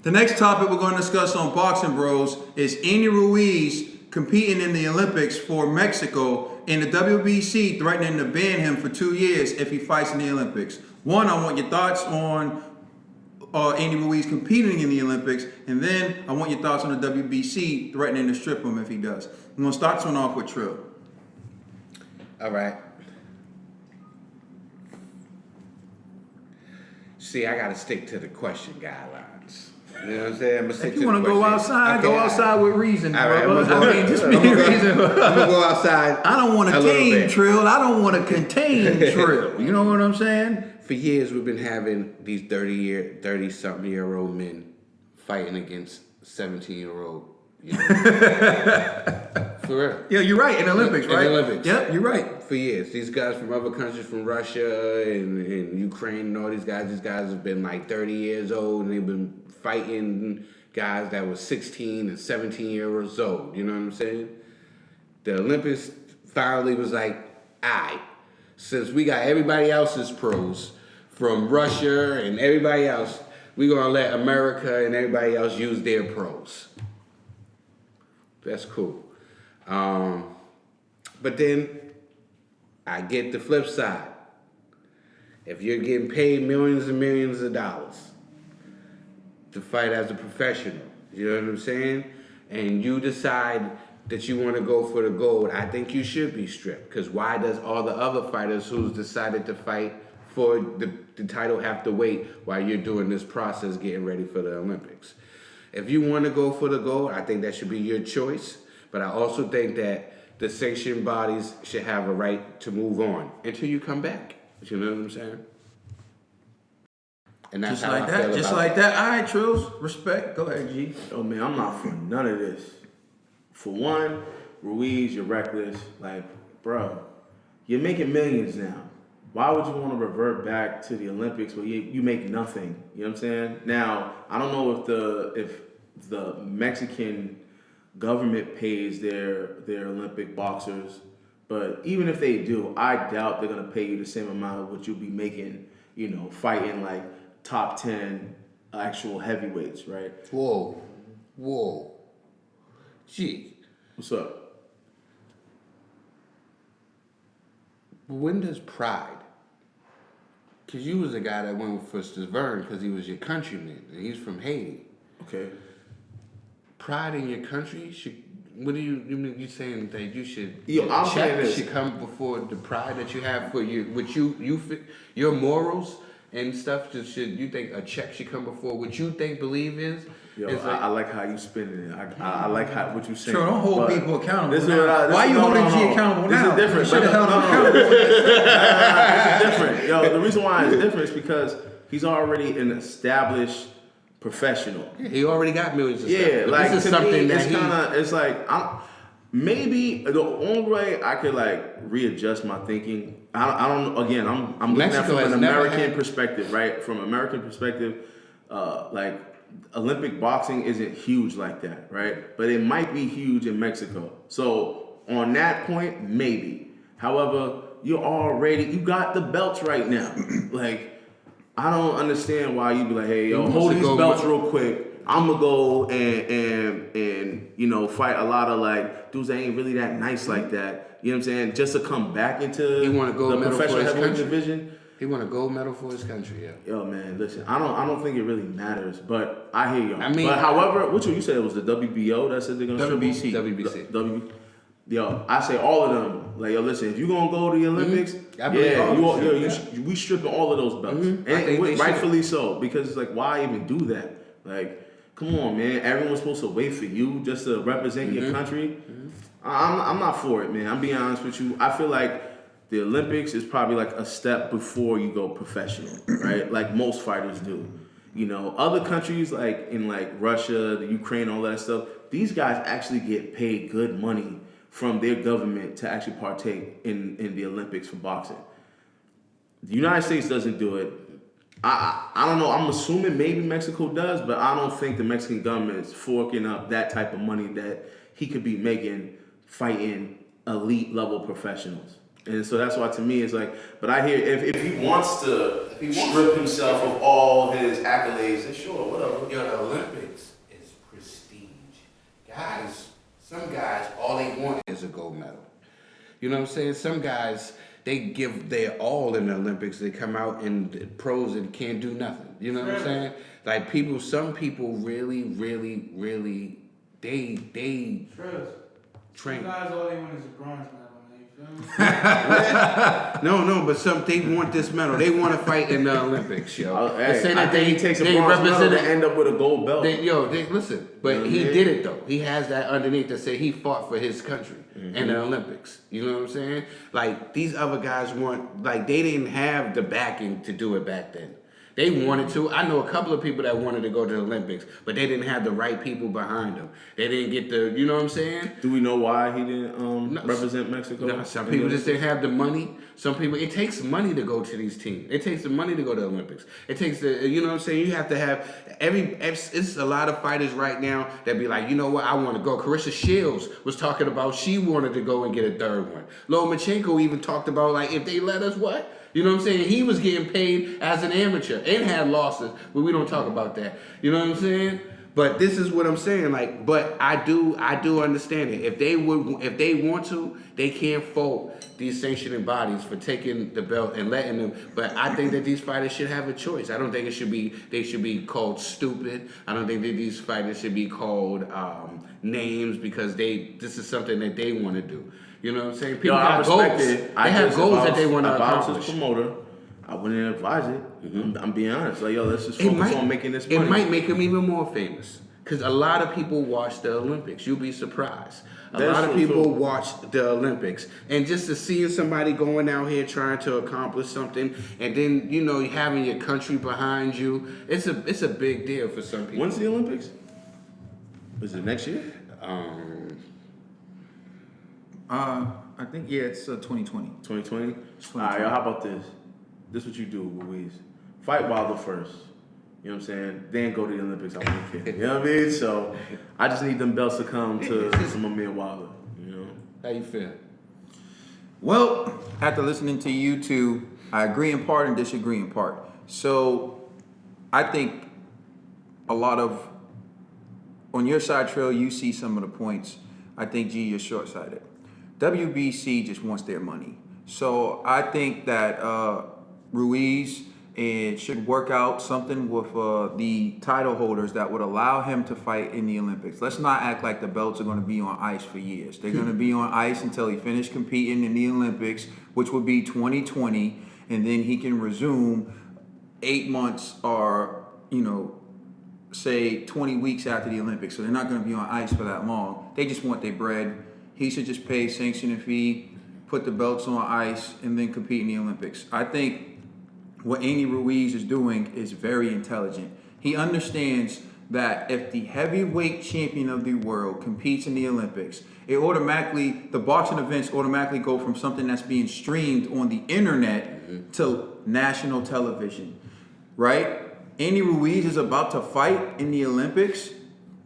The next topic we're going to discuss on Boxing Bros is Andy Ruiz competing in the Olympics for Mexico and the WBC threatening to ban him for 2 years if he fights in the Olympics. One, I want your thoughts on Andy Ruiz competing in the Olympics, and then I want your thoughts on the WBC threatening to strip him if he does. I'm going to start this one off with Trill. All right. See, I got to stick to the question guidelines. You know what I'm saying? I'm gonna stick If you to want the to go question. outside, Okay, go outside with reason, all right, brother. I mean, just be I'm gonna reason. I'm gonna go outside. I don't want to a little tame bit. Trill. I don't want to contain Trill. You know what I'm saying? For years, we've been having these 30-something-year-old men fighting against 17-year-old. You know? For real. Yeah, you're right. In the Olympics, right? In the Olympics. Yep, you're right. For years. These guys from other countries, from Russia and Ukraine and all these guys have been like 30 years old, and they've been fighting guys that were 16 and 17 years old. You know what I'm saying? The Olympics finally was like, aight, since we got everybody else's pros from Russia and everybody else, we're going to let America and everybody else use their pros. That's cool. But then I get the flip side. If you're getting paid millions and millions of dollars to fight as a professional, you know what I'm saying? And you decide that you want to go for the gold, I think you should be stripped. Because why does all the other fighters who's decided to fight for the title have to wait while you're doing this process getting ready for the Olympics? If you want to go for the gold, I think that should be your choice. But I also think that the sanctioned bodies should have a right to move on until you come back. You know what I'm saying? And that's Just how like I that. feel Just about like it. that. All right, Trills. Respect. Go ahead, G. Oh man, I'm not for none of this. For one, Ruiz, you're reckless. Like, bro, you're making millions now. Why would you want to revert back to the Olympics where you make nothing? You know what I'm saying? Now, I don't know if the Mexican government pays their Olympic boxers, but even if they do, I doubt they're gonna pay you the same amount of what you'll be making, you know, fighting like top 10 actual heavyweights, right? Whoa. Gee. What's up? When does pride? Because you was a guy that went for Stavern because he was your countryman, and he's from Haiti. Okay. Pride in your country should. What do you mean? You saying that you should? Yo, I'm saying this. should come before the pride that you have for you, which your morals and stuff. Just should you think a check should come before what you think believe is? Yo, It's I like how you spinning it. I like what you saying. Sure, don't hold But people accountable. This is now. what I, this Why is, you no, holding no, G no. accountable This now? is different. You should have held him No. accountable. This is different. Yo, the reason why it's different is because he's already an established professional. He already got millions of stuff. Yeah, But like this is to something me, that it's kind of, it's like maybe the only way I could like readjust my thinking. I don't. Again, I'm looking at it Mexico from has an never American had- perspective, right? From American perspective, like Olympic boxing isn't huge like that, right? But it might be huge in Mexico. So on that point, maybe. However, you got the belts right now. Like, I don't understand why you be like, hey, yo, hold these belts real quick. I'm gonna go and you know, fight a lot of like dudes that ain't really that nice like that. You know what I'm saying? Just to come back into He want a gold the medal for professional his heavyweight country. division. He won a gold medal for his country. Yeah. Yo, man, listen, I don't think it really matters, but I hear y'all. I mean- but however, which one you said it was the WBO that said they're gonna WBC. WBC. Yo, I say all of them. Like, yo, listen, if you gonna go to the Olympics, I believe all of them. we stripping all of those belts, I think they and rightfully so, because it's like, why even do that? Like, come on, man, everyone's supposed to wait for you just to represent your country. I'm not for it, man. I'm being honest with you. I feel like the Olympics is probably like a step before you go professional, right? Like most fighters do. You know, other countries like in like Russia, the Ukraine, all that stuff, these guys actually get paid good money from their government to actually partake in the Olympics for boxing. The United States doesn't do it. I don't know. I'm assuming maybe Mexico does, but I don't think the Mexican government is forking up that type of money that he could be making fighting elite level professionals. And so that's why to me it's like, but I hear if he wants to strip himself of all his accolades, then sure, whatever. Yo, the Olympics. as a gold medal. You know what I'm saying? Some guys, they give their all in the Olympics. They come out in pros and can't do nothing. You know what I'm saying? Like some people really, they train. You guys all they want is a bronze medal, man. You feel me? No, but they want this medal. They want to fight in the Olympics, yo. Hey, say I that think he takes a bronze medal to end up with a gold belt. Listen, but he did it though. He has that underneath that say he fought for his country in the Olympics. You know what I'm saying? Like these other guys they didn't have the backing to do it back then. They wanted to. I know a couple of people that wanted to go to the Olympics, but they didn't have the right people behind them. They didn't get the, you know what I'm saying? Do we know why he didn't represent Mexico? No, some people just didn't have the money. Some people, it takes money to go to these teams. It takes the money to go to the Olympics. It takes the, you know what I'm saying? You have to have it's a lot of fighters right now that be like, you know what, I want to go. Carissa Shields was talking about she wanted to go and get a third one. Lomachenko even talked about like, if they let us what? You know what I'm saying? He was getting paid as an amateur and had losses, but we don't talk about that. You know what I'm saying? But this is what I'm saying. Like, but I do understand it. If they want to, they can't fault these sanctioning bodies for taking the belt and letting them. But I think that these fighters should have a choice. I don't think they should be called stupid. I don't think that these fighters should be called names because this is something that they want to do. You know what I'm saying? People have goals. They have goals that they want to accomplish. As promoter, I wouldn't advise it. I'm being honest. Like, yo, let's just focus on making this money. It might make him even more famous. Because a lot of people watch the Olympics. You'll be surprised. A lot of people watch the Olympics. And just to see somebody going out here trying to accomplish something, and then, you know, having your country behind you, it's a big deal for some people. When's the Olympics? Is it next year? I think it's 2020. 2020? All right, yo, how about this? This is what you do, Ruiz. Fight Wilder first. You know what I'm saying? Then go to the Olympics. I won't care. You know what I mean? So I just need them belts to come to my man Wilder. You know? How you feel? Well, after listening to you two, I agree in part and disagree in part. So I think a lot of, on your side, Trill, you see some of the points. I think, G, you're short-sighted. WBC just wants their money. So I think that Ruiz should work out something with the title holders that would allow him to fight in the Olympics. Let's not act like the belts are going to be on ice for years. They're going to be on ice until he finishes competing in the Olympics, which would be 2020, and then he can resume 8 months or, say 20 weeks after the Olympics. So they're not going to be on ice for that long. They just want their bread. He should just pay sanctioning fee, put the belts on ice, and then compete in the Olympics. I think what Andy Ruiz is doing is very intelligent. He understands that if the heavyweight champion of the world competes in the Olympics, the boxing events automatically go from something that's being streamed on the internet to national television, right? Andy Ruiz is about to fight in the Olympics.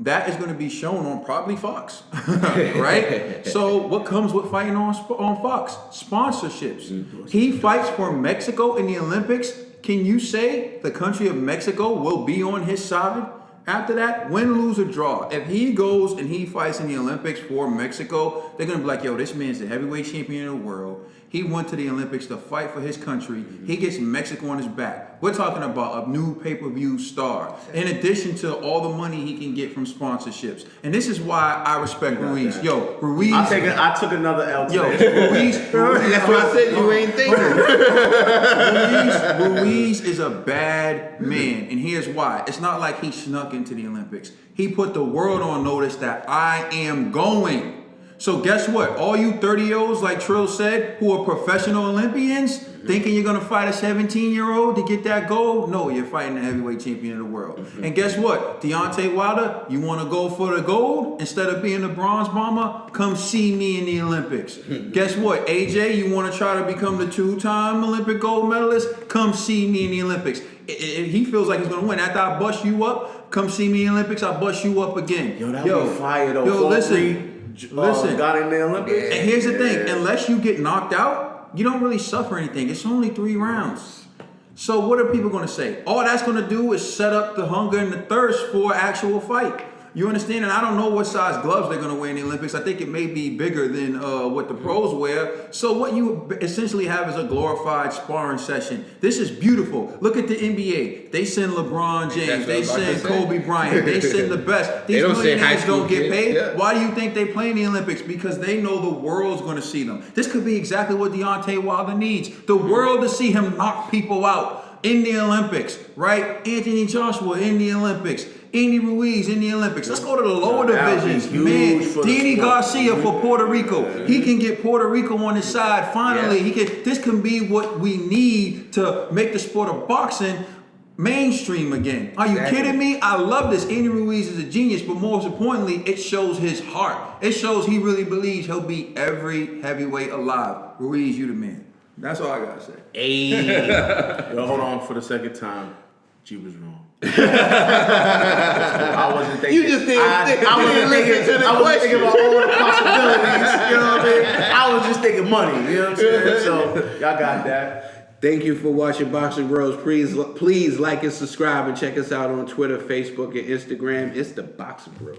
That is going to be shown on probably Fox, right? So what comes with fighting on Fox? Sponsorships. He fights for Mexico in the Olympics. Can you say the country of Mexico will be on his side after that? Win, lose, or draw. If he goes and he fights in the Olympics for Mexico, they're going to be like, yo, this man's the heavyweight champion of the world. He went to the Olympics to fight for his country. He gets Mexico on his back. We're talking about a new pay-per-view star, in addition to all the money he can get from sponsorships. And this is why I respect Ruiz. Yo, Ruiz. I took another L today. Yo, Ruiz. That's what I said. You ain't thinking. Ruiz is a bad man, and here's why. It's not like he snuck into the Olympics. He put the world on notice that I am going. So guess what? All you 30-year-olds, like Trill said, who are professional Olympians, thinking you're going to fight a 17-year-old to get that gold? No, you're fighting the heavyweight champion of the world. And guess what? Deontay Wilder, you want to go for the gold instead of being the bronze bomber? Come see me in the Olympics. Guess what? AJ, you want to try to become the 2-time Olympic gold medalist? Come see me in the Olympics. He feels like he's going to win. After I bust you up, come see me in the Olympics, I bust you up again. Yo, that would be fire, though. Yo, listen. Got in the Olympics. And here's the thing, unless you get knocked out, you don't really suffer anything. It's only 3 rounds. So what are people going to say? All that's going to do is set up the hunger and the thirst for an actual fight. You understand? And I don't know what size gloves they're going to wear in the Olympics. I think it may be bigger than what the pros wear. So what you essentially have is a glorified sparring session. This is beautiful. Look at the NBA. They send LeBron James. They send Kobe Bryant. They send the best. These They don't say high millionaires school don't get kids. paid. Yeah. Why do you think they play in the Olympics? Because they know the world's going to see them. This could be exactly what Deontay Wilder needs. The world to see him knock people out in the Olympics, right? Anthony Joshua in the Olympics. Andy Ruiz in the Olympics. Let's go to the lower divisions, man. Danny Garcia for Puerto Rico. He can get Puerto Rico on his side. Finally, This can be what we need to make the sport of boxing mainstream again. Are you kidding me? I love this. Andy Ruiz is a genius, but most importantly, it shows his heart. It shows he really believes he'll beat every heavyweight alive. Ruiz, you the man. That's all I gotta say. Hey. Yo, hold on for the second time. G was wrong. I wasn't thinking. You just didn't think. I wasn't thinking. To the I wasn't thinking about all the possibilities. You know what I mean? I was just thinking money. You know what I'm saying? So y'all got that. Thank you for watching Boxing Bros. Please like and subscribe and check us out on Twitter, Facebook, and Instagram. It's the Boxing Bros.